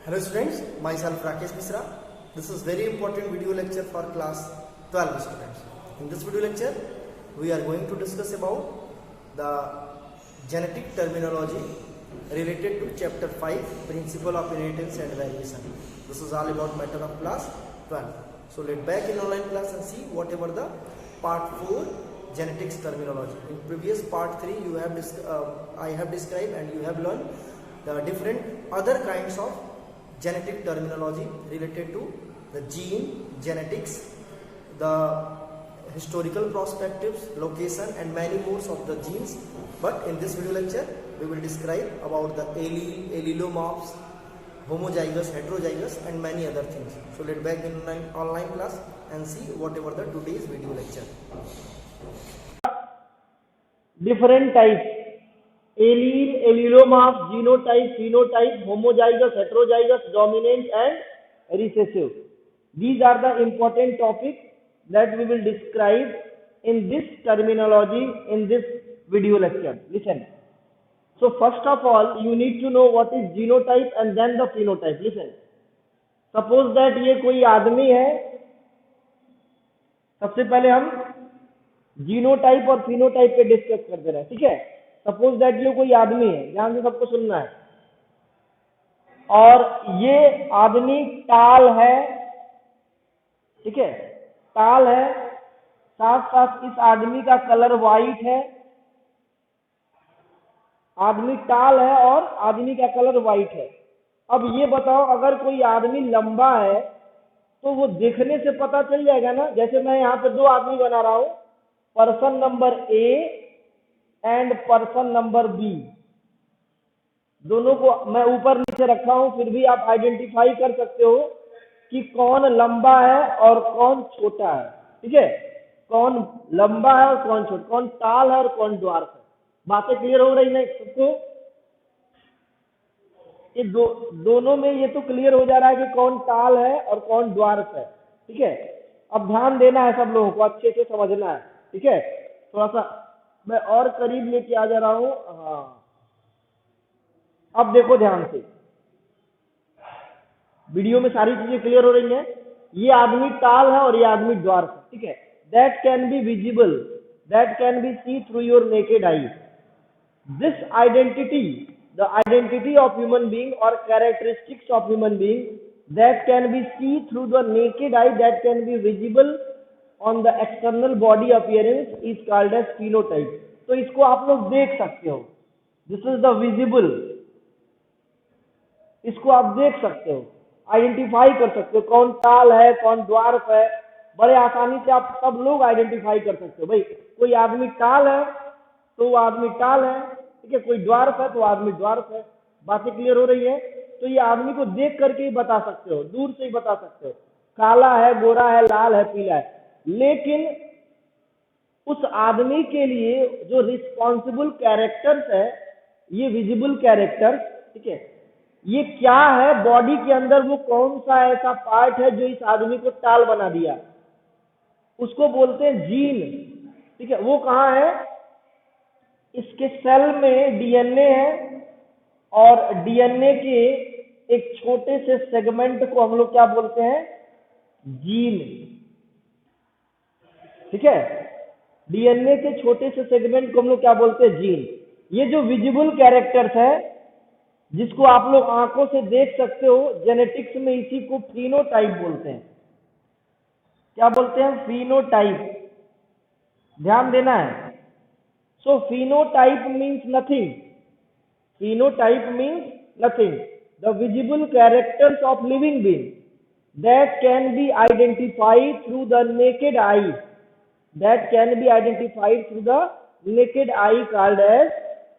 Hello students, myself Rakesh Misra. This is very important video lecture for class 12 students. In this video lecture, we are going to discuss about the genetic terminology related to chapter 5, principle of inheritance and variation. This is all about matter of class 12. So let's back in online class and see whatever the part 4 genetics terminology. In previous part 3 you have I have described and you have learned the different other kinds of genetic terminology related to the gene, genetics, the historical perspectives, location and many more of the genes. But in this video lecture we will describe about the allele, allelomorphs, homozygous, heterozygous and many other things. So let's back in online class and see whatever the today's video lecture. Different types: allele, allelomorph, genotype, phenotype, homozygous, heterozygous, dominant and recessive. These are the important topics that we will describe in this terminology in this video lecture. Listen. So first of all, you need to know what is genotype and then the phenotype. Listen. Suppose that ये कोई आदमी है. सबसे पहले हम genotype और phenotype पे discuss करते रहे, ठीक है. सपोज दैट ये कोई आदमी है, ध्यान से सबको सुनना है, और ये आदमी टाल है, ठीक है, टाल है, साथ साथ इस आदमी का कलर वाइट है. आदमी टाल है और आदमी का कलर वाइट है. अब ये बताओ, अगर कोई आदमी लंबा है तो वो देखने से पता चल जाएगा ना. जैसे मैं यहाँ पे दो आदमी बना रहा हूं, person number a and person number b. दोनों को मैं ऊपर नीचे रखा हूं, फिर भी आप आइडेंटिफाई कर सकते हो कि कौन लंबा है और कौन छोटा है, ठीक है. कौन लंबा है और कौन छोटा, कौन टाल है और कौन ड्वार्फ है. बातें क्लियर हो रही है सबको? ये दोनों में ये तो क्लियर हो जा रहा है कि कौन टाल है और कौन ड्वार्फ है, ठीक है. अब ध्यान देना है, सब लोगों को अच्छे से समझना है, ठीक है. थोड़ा सा मैं और करीब लेके आ जा रहा हूं. हाँ, अब देखो ध्यान से, वीडियो में सारी चीजें क्लियर हो रही हैं. ये आदमी टाल है और ये आदमी ड्वार्फ है, ठीक है. That can be visible, that can be see through your naked eye. This identity, the identity of human being or characteristics of human being that can be seen through the naked eye, that can be visible on the external body appearance is called as phenotype. तो इसको आप लोग देख सकते हो. This is the visible. इसको आप देख सकते हो, आइडेंटिफाई कर सकते हो कौन टाल है कौन ड्वार्फ है. बड़े आसानी से आप सब लोग आइडेंटिफाई कर सकते हो. भाई कोई आदमी टाल है तो वो आदमी टाल है, ठीक है. कोई ड्वार्फ है तो आदमी ड्वार्फ है. बातें क्लियर हो रही है? तो ये आदमी को देख करके ही बता सकते हो, दूर से ही बता सकते हो, काला है, गोरा है, लाल है, पीला है. लेकिन उस आदमी के लिए जो रिस्पॉन्सिबल कैरेक्टर्स है, ये विजिबल कैरेक्टर्स, ठीक है, ये क्या है बॉडी के अंदर, वो कौन सा ऐसा पार्ट है जो इस आदमी को टाल बना दिया, उसको बोलते हैं जीन, ठीक है. वो कहाँ है? इसके सेल में डीएनए है और डीएनए के एक छोटे से सेगमेंट को हम लोग क्या बोलते हैं? जीन, ठीक है. डीएनए के छोटे से सेगमेंट को हम लोग क्या बोलते हैं? जीन. ये जो विजिबल कैरेक्टर्स है जिसको आप लोग आंखों से देख सकते हो, जेनेटिक्स में इसी को फिनोटाइप बोलते हैं. क्या बोलते हैं? फिनोटाइप. ध्यान देना है. So phenotype means nothing. Phenotype means nothing. The visible characters of living being that can be identified through the naked eye. That can be identified through the naked eye called as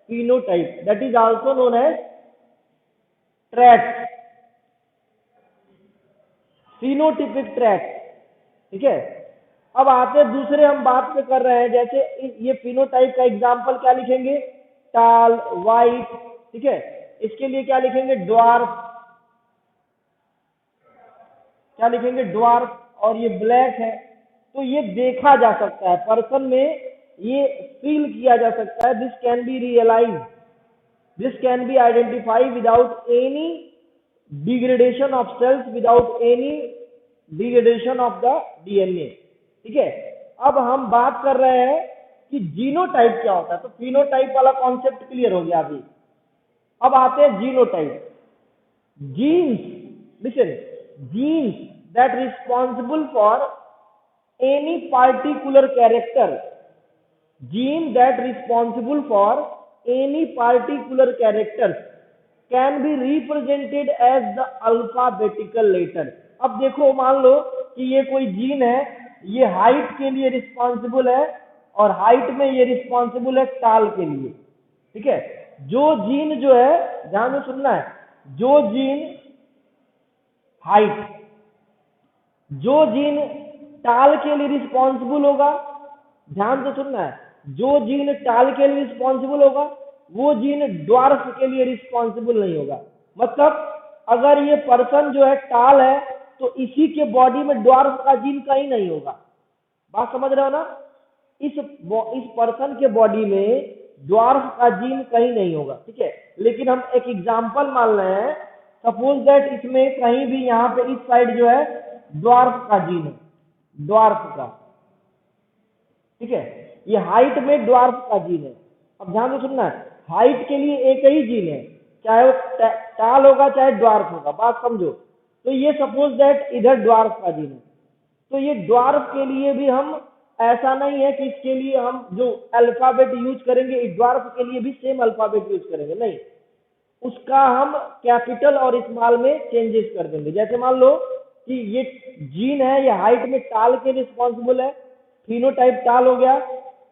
phenotype. That is also known as traits. Phenotypic traits. ठीक है. अब आते दूसरे हम बात पे कर रहे हैं, जैसे ये फिनोटाइप का एग्जांपल क्या लिखेंगे? टाल, वाइट, ठीक है. इसके लिए क्या लिखेंगे? ड्वार्फ. क्या लिखेंगे? ड्वार्फ. और ये ब्लैक है. तो ये देखा जा सकता है पर्सन में, ये फील किया जा सकता है. This can be realise, this can be identify without any degradation of cells without any degradation of the DNA. ठीक है, अब हम बात कर रहे हैं कि जीनोटाइप क्या होता है। तो फिनोटाइप वाला कॉन्सेप्ट क्लियर हो गया अभी। अब आते हैं genotype. Genes, listen, genes that responsible for any particular character, gene that responsible for any particular character can be represented as the alphabetical letter. अब देखो, मान लो कि ये कोई जीन है, ये हाइट के लिए रिस्पॉन्सिबल है और हाइट में ये रिस्पॉन्सिबल है टाल के लिए। ठीक है, जो जीन जो है, ध्यान में सुनना है, जो जीन हाइट, जो जीन टाल के लिए रिस्पॉन्सिबल होगा, ध्यान से सुनना है, जो जीन टाल के लिए रिस्पॉन्सिबल होगा वो जीन ड्वार्फ के लिए रिस्पॉन्सिबल नहीं होगा। मतलब अगर ये पर्सन जो है टाल है तो इसी के बॉडी में ड्वार्फ का जीन कहीं नहीं होगा। बात समझ रहे हो ना? इस पर्सन के बॉडी में ड्वार्फ का जीन कहीं नहीं होगा। ठीक है, लेकिन हम एक एग्जांपल मान रहे हैं, सपोज दैट इसमें कहीं भी यहाँ पे इस साइड जो है ड्वार्फ का जीन है, ड्वार्फ का। ठीक है, ये हाइट में ड्वार्फ का जीन है। अब ध्यान से सुनना है, हाइट के लिए एक ही जीन है, चाहे वो टाल होगा चाहे ड्वार्फ होगा। बात समझो। तो ये सपोज दैट इधर ड्वार्फ का जीन है, तो ये ड्वार्फ के लिए भी हम, ऐसा नहीं है कि इसके लिए हम जो अल्फाबेट यूज करेंगे ड्वार्फ के लिए भी सेम अल्फाबेट यूज करेंगे, नहीं, उसका हम कैपिटल और स्मॉल में चेंजेस कर देंगे। जैसे मान लो कि ये जीन है, ये हाइट में टाल के रिस्पॉन्सिबल है, फिनोटाइप टाल हो गया।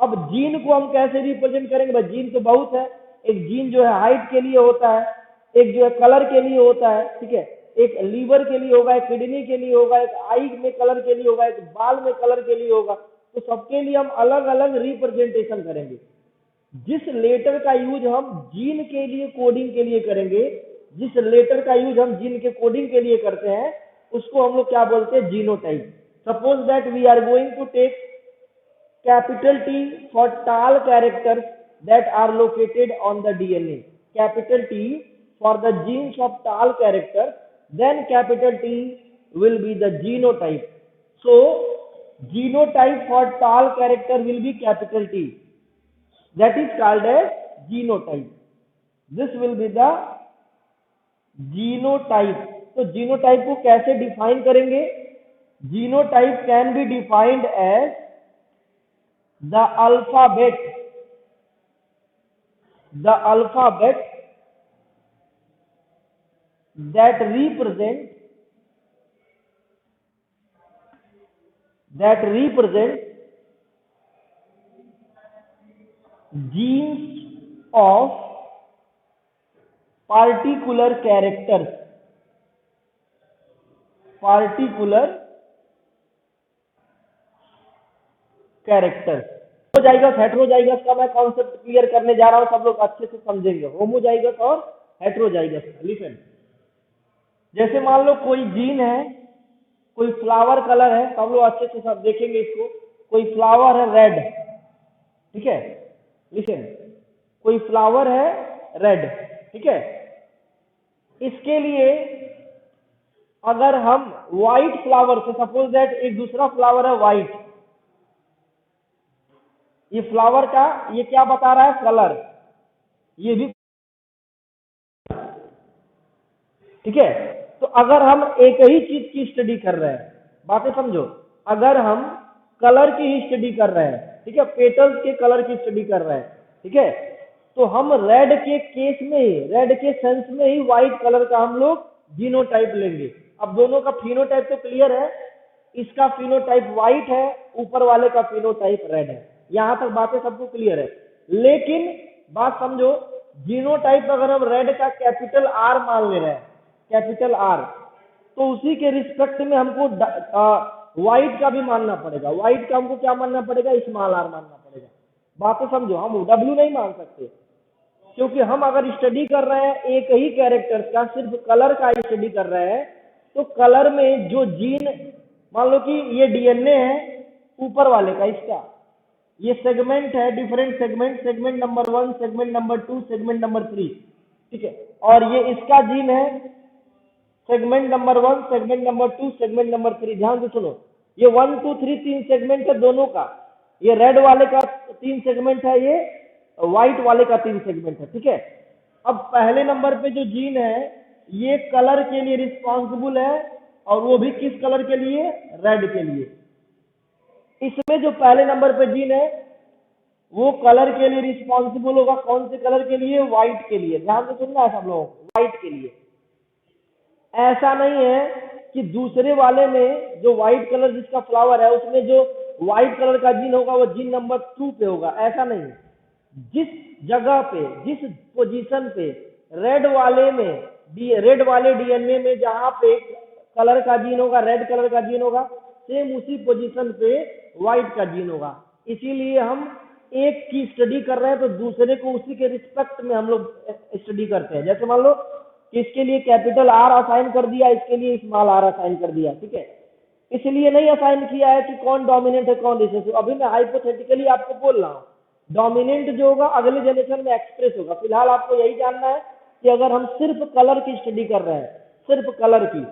अब जीन को हम कैसे रिप्रेजेंट करेंगे? भाई जीन तो बहुत है, एक जीन जो है हाइट के लिए होता है, एक जो है कलर के लिए होता है। ठीक है, एक लीवर के लिए होगा, एक किडनी के लिए होगा, एक आई में कलर के लिए होगा, एक बाल में कलर के लिए होगा। तो सबके लिए हम अलग अलग रिप्रेजेंटेशन करेंगे। जिस लेटर का यूज हम जीन के लिए कोडिंग के लिए करेंगे, जिस लेटर का यूज हम जीन के कोडिंग के लिए करते हैं, उसको हम लोग क्या बोलते हैं? Genotype. Suppose that we are going to take capital T for tall characters that are located on the DNA, capital T for the genes of tall characters, then capital T will be the genotype. So genotype for tall character will be capital T, that is called as genotype. This will be the genotype. तो genotype को कैसे define करेंगे? Genotype can be defined as the alphabet that represent genes of particular characters, homozygous heterozygous का मैं concept clear करने जा रहा हूं, सब लोग अच्छे से समझेंगे होमोजाइगस और हेटेरोजाइगस। लिसन, जैसे मान लो कोई जीन है, कोई फ्लावर कलर है, सब लोग अच्छे से सब देखेंगे इसको। कोई फ्लावर है रेड, ठीक है, लिसन, कोई फ्लावर है रेड, ठीक है, इसके लिए अगर हम व्हाइट फ्लावर से, सपोज दैट एक दूसरा फ्लावर है व्हाइट, ये फ्लावर का ये क्या बता रहा है? कलर, ये भी, ठीक है। तो अगर हम एक ही चीज की स्टडी कर रहे हैं, बातें समझो, अगर हम कलर की ही स्टडी कर रहे हैं, ठीक है, पेटल्स के कलर की स्टडी कर रहे हैं, ठीक है, तो हम रेड के केस में ही, रेड के सेंस में ही व्हाइट कलर का हम लोग जीनोटाइप लेंगे। अब दोनों का फिनोटाइप तो क्लियर है, इसका फिनोटाइप व्हाइट है, ऊपर वाले का फिनोटाइप रेड है। यहां तक बातें सबको क्लियर है। लेकिन बात समझो, जीनोटाइप अगर हम रेड का कैपिटल आर मान ले रहे हैं, कैपिटल आर, तो उसी के रिस्पेक्ट में हमको व्हाइट का भी मानना पड़ेगा। व्हाइट का हमको क्या मानना पड़ेगा? स्मॉल आर मानना पड़ेगा। बातें समझो, हम डब्ल्यू नहीं मान सकते, क्योंकि हम अगर स्टडी कर रहे हैं एक ही कैरेक्टर का, सिर्फ कलर का स्टडी कर रहे हैं, तो कलर में जो जीन, मान लो कि ये डीएनए है ऊपर वाले का, इसका ये सेगमेंट है, different segment, segment number 1, segment number 2, segment number 3, ठीक है, और ये इसका जीन है, segment number 1, segment number 2, segment number 3। ध्यान से सुनो, ये 1 2 3 तीन सेगमेंट है दोनों का। ये रेड वाले का 3 सेगमेंट है, ये व्हाइट वाले का 3 सेगमेंट है, ठीक है। अब पहले नंबर पे जो जीन है ये कलर के लिए रिस्पॉन्सिबल है, और वो भी किस कलर के लिए? रेड के लिए। इसमें जो पहले नंबर पे जीन है वो कलर के लिए रिस्पॉन्सिबल होगा। कौन से कलर के लिए? व्हाइट के लिए। ध्यान से सुनना है सब लोग, व्हाइट के लिए। ऐसा नहीं है कि दूसरे वाले में जो व्हाइट कलर जिसका फ्लावर है उसमें जो व्हाइट कलर का जीन होगा वो जीन नंबर 2 पे होगा, ऐसा नहीं। जिस जगह पे, जिस पोजीशन पे रेड वाले डीएनए में जहां पे कलर का जीन होगा, रेड कलर का जीन होगा, सेम उसी पोजीशन पे व्हाइट का जीन होगा। इसीलिए हम एक की स्टडी कर रहे हैं तो दूसरे को उसी के रिस्पेक्ट में हम लोग स्टडी करते हैं। जैसे मान लो कि इसके लिए कैपिटल आर असाइन कर दिया, इसके लिए स्मॉल आर असाइन कर दिया, ठीक है। इसलिए नहीं असाइन किया है कि कौन डोमिनेंट है कौन रिसेसिव। अभी मैं हाइपोथेटिकली आपको बोल रहा हूँ, डोमिनेंट जो होगा अगले जनरेशन में एक्सप्रेस होगा। फिलहाल आपको यही जानना है कि अगर हम सिर्फ कलर की स्टडी कर रहे हैं, सिर्फ कलर की,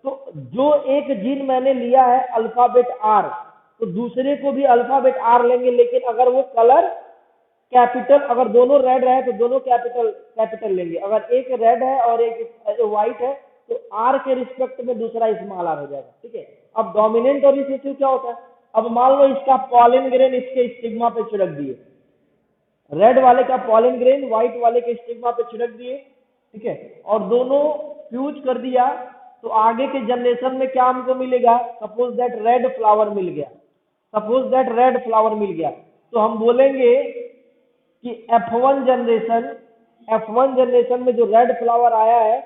तो जो एक जीन मैंने लिया है अल्फाबेट आर, तो दूसरे को भी अल्फाबेट आर लेंगे, लेकिन अगर वो कलर कैपिटल, अगर दोनों रेड है तो दोनों कैपिटल लेंगे। अगर एक रेड है और एक व्हाइट है तो आर के रिस्पेक्ट में दूसरा स्मॉल आर हो जाएगा, ठीक है। अब डोमिनेंट और रिसेसिव क्या होता है? अब मान लो इसका पॉलन ग्रेन इसके स्टिग्मा पे छिड़क दिए, रेड वाले का पॉलन ग्रेन व्हाइट वाले के स्टिग्मा पे छिड़क दिए, ठीक है, और दोनों फ्यूज कर दिया, तो आगे के जनरेशन में क्या हमको मिलेगा? सपोज दैट रेड फ्लावर मिल गया, सपोज दैट रेड फ्लावर मिल गया, तो हम बोलेंगे कि F1 जनरेशन में जो रेड फ्लावर आया है,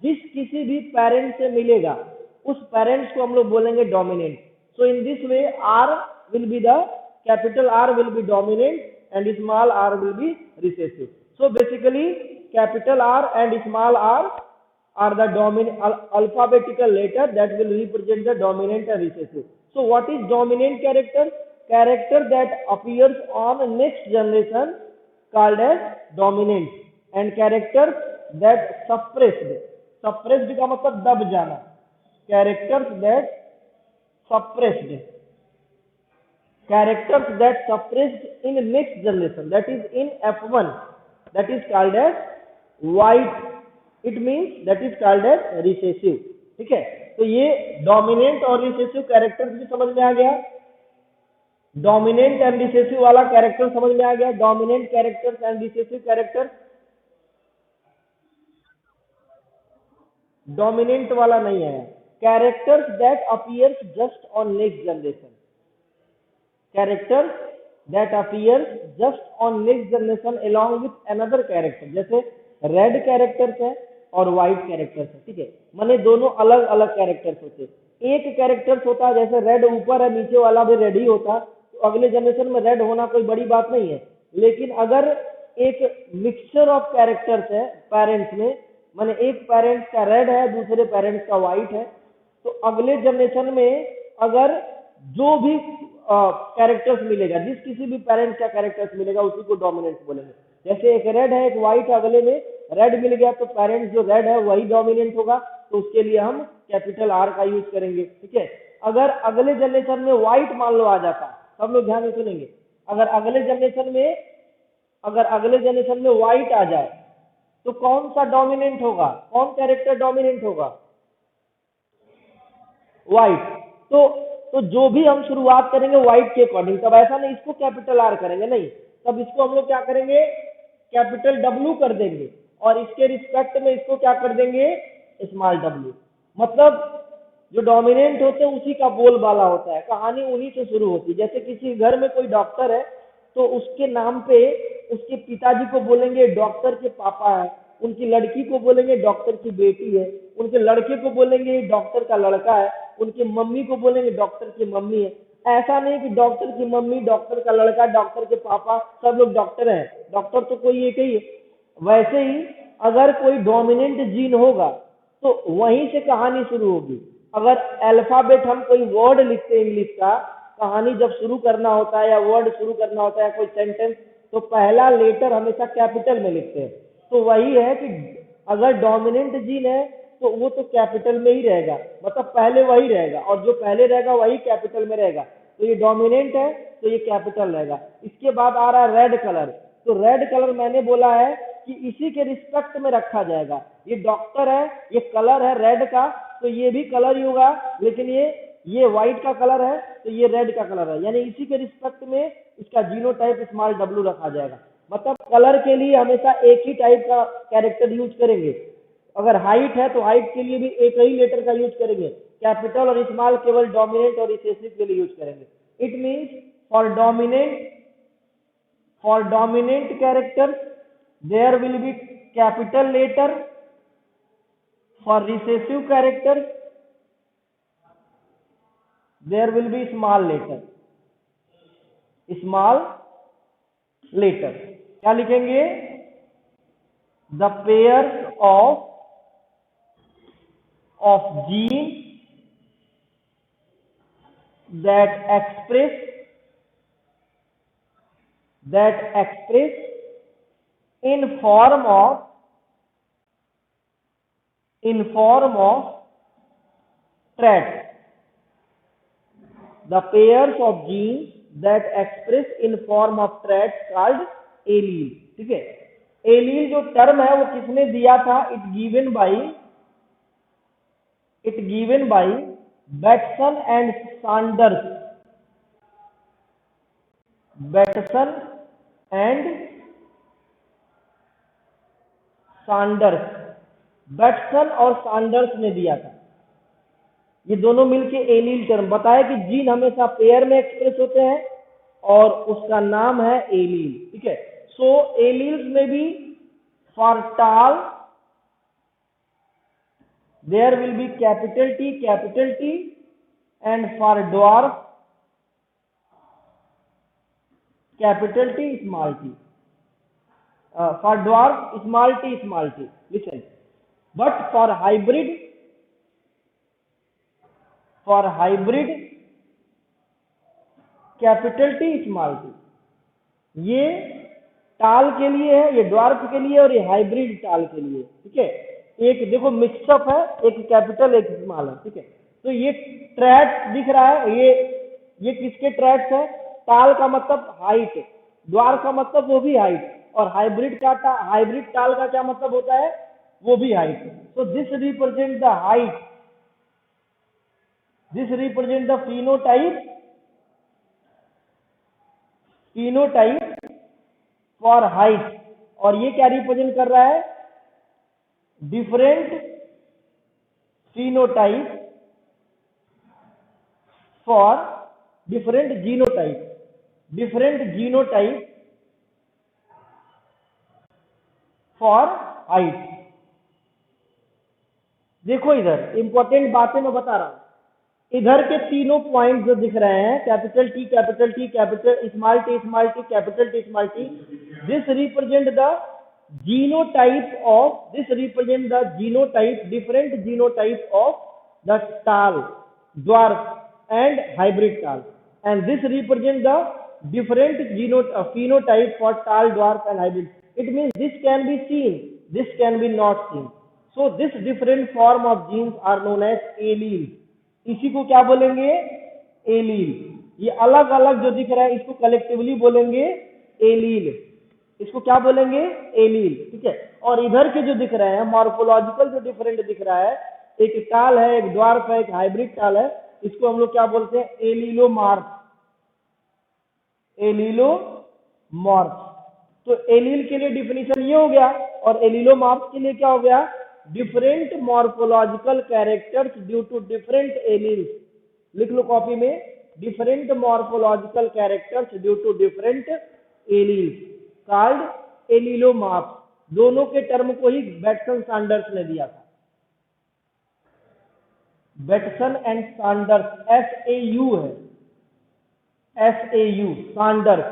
जिस किसी भी पेरेंट से मिलेगा उस पेरेंट्स को हम लोग बोलेंगे dominant. So in this way R will be the capital R will be dominant and small r will be recessive. So basically capital R and small r are the dominant alphabetical letter that will represent the dominant and recessive. So what is dominant character? Character that appears on next generation called as dominant, and characters that suppressed का मतलब दब जाना, characters that suppressed in next generation, that is in F1, that is called as white, it means that is called as recessive, ठीक है। तो ये dominant और recessive characters भी समझ में आ गया, डोमिनेंट एंड रिसेसिव वाला कैरेक्टर समझ में आ गया। Dominant characters and recessive characters, dominant वाला नहीं है, characters that appears just on next generation, characters that appears just on next generation along with another character। जैसे रेड कैरेक्टर्स है और व्हाइट कैरेक्टर्स है, ठीक है, माने दोनों अलग अलग कैरेक्टर्स होते हैं। एक कैरेक्टर्स होता है जैसे रेड ऊपर है नीचे वाला भी रेड ही होता, तो अगले जनरेशन में रेड होना कोई बड़ी बात नहीं है। लेकिन अगर एक मिक्सचर ऑफ कैरेक्टर्स है पेरेंट्स में, माने एक पेरेंट्स का रेड है दूसरे पेरेंट्स का व्हाइट है, तो अगले जनरेशन में अगर जो भी कैरेक्टर्स मिलेगा, जिस किसी भी पेरेंट का कैरेक्टर्स मिलेगा उसी को डोमिनेंट बोलेंगे। जैसे एक रेड है एक व्हाइट है, अगले में रेड मिल गया तो पेरेंट जो रेड है वही डोमिनेंट होगा, तो उसके लिए हम कैपिटल आर का यूज करेंगे, ठीक है। अगर अगले जनरेशन में व्हाइट मान लो आ जाता, सब लोग ध्यान से सुनेंगे, अगर अगले जनरेशन में व्हाइट आ जाए तो कौन सा डोमिनेंट होगा, कौन कैरेक्टर डोमिनेंट होगा? व्हाइट। तो जो भी हम शुरुआत करेंगे व्हाइट के अकॉर्डिंग, तब ऐसा नहीं इसको कैपिटल आर करेंगे, नहीं, तब इसको हम लोग क्या करेंगे? कैपिटल डब्ल्यू कर देंगे, और इसके रिस्पेक्ट में इसको क्या कर देंगे? Small W. मतलब जो डोमिनेंट होते हैं उसी का बोलबाला होता है, कहानी उन्हीं से शुरू होती है। जैसे किसी घर में कोई डॉक्टर है तो उसके नाम पे उसके पिताजी को बोलेंगे डॉक्टर के पापा है, उनकी लड़की को बोलेंगे डॉक्टर की बेटी है, उनके लड़के को बोलेंगे डॉक्टर का लड़का है, उनकी मम्मी को बोलेंगे डॉक्टर की मम्मी है। ऐसा नहीं कि डॉक्टर की मम्मी, डॉक्टर का लड़का, डॉक्टर के पापा सब लोग डॉक्टर हैं, डॉक्टर तो कोई एक ही है। वैसे ही अगर कोई डोमिनेंट जीन होगा तो वहीं से कहानी शुरू होगी। अगर अल्फाबेट हम कोई वर्ड लिखते हैं इंग्लिश का, कहानी जब शुरू करना होता है या वर्ड शुरू करना होता है कोई सेंटेंस, तो पहला लेटर हमेशा कैपिटल में लिखते हैं। तो वही है कि अगर डोमिनेंट जीन है तो वो तो कैपिटल में ही रहेगा, मतलब पहले वही रहेगा, और जो पहले रहेगा वही कैपिटल में रहेगा। तो ये डोमिनेंट है तो ये कैपिटल रहेगा। इसके बाद आ रहा है रेड कलर। तो रेड कलर मैंने बोला है कि इसी के रिस्पेक्ट में रखा जाएगा। ये डॉक्टर है, ये कलर है रेड का, तो ये भी कलर ही होगा, लेकिन ये व्हाइट का कलर है तो ये रेड का कलर है, यानी इसी के रिस्पेक्ट में इसका जीनोटाइप स्मॉल w रखा जाएगा। मतलब कलर के लिए हमेशा एक ही टाइप का कैरेक्टर यूज करेंगे। अगर हाइट है तो हाइट के लिए भी एक ही लेटर का यूज करेंगे। कैपिटल और स्मॉल केवल डोमिनेंट और रिसेसिव के लिए यूज करेंगे। It means for dominant characters there will be capital letter, for recessive characters there will be small letter। क्या लिखेंगे? the pairs of genes that express in form of traits, the pairs of genes that express in form of traits called allele। ठीक है, allele जो term है वो किसने दिया था? It given by Bateson and Sanders. Bateson और Sanders ने दिया था। ये दोनों मिलके एलील टर्म बताया कि जीन हमेशा पेयर में एक्सप्रेस होते हैं और उसका नाम है एलील। ठीक है, सो एलील्स में भी for tall there will be capital T and for dwarf capital T small T. for dwarf small t listen, but for hybrid capital T small T. ये टाल के लिए है, ये ड्वार्फ के लिए, और ये हाइब्रिड टाल के लिए। ठीक है, एक देखो मिक्सअप है, एक कैपिटल एक स्मॉल है। ठीक है, तो ये ट्रैट्स दिख रहा है, ये किसके ट्रैट्स है? टाल का मतलब हाइट, ड्वार्फ का मतलब वो भी हाइट, और हाइब्रिड टाल का क्या मतलब होता है? वो भी height. So this represent the height, this represent the phenotype for height, और ये क्या रिप्रेजेंट कर रहा है? Different phenotype for different genotype for height. देखो इधर इंपॉर्टेंट बातें मैं बता रहा हूं। इधर के तीनों पॉइंट जो दिख रहे हैं, capital T capital small T capital T small T, this represent the different genotype of the टाल, ड्वार्फ एंड हाइब्रिड टाल, and this represent the different phenotype for tall, dwarf and hybrid. It means this can be seen, this can be not seen. So this different form of genes are known as alleles. इसी को क्या बोलेंगे? Allele. ये अलग अलग जो दिख रहा है इसको कलेक्टिवली बोलेंगे एलील। इसको क्या बोलेंगे? एलील। ठीक है, और इधर के जो दिख रहे हैं मॉर्फोलॉजिकल जो डिफरेंट दिख रहा है, एक टाल है, एक ड्वार्फ है, एक हाइब्रिड टाल है, इसको हम लोग क्या बोलते हैं? एलीलोमॉर्फ। तो एलील के लिए डिफिनीशन ये हो गया, और एलीलोमॉर्फ के लिए क्या हो गया? Different morphological characters due to different alleles. लिख लो कॉपी में, different morphological characters due to different alleles called allelomorph. दोनों के टर्म को ही बैटसन सैंडर्स ने दिया था। बैटसन एंड सैंडर्स, SAU है, SAU सैंडर्स।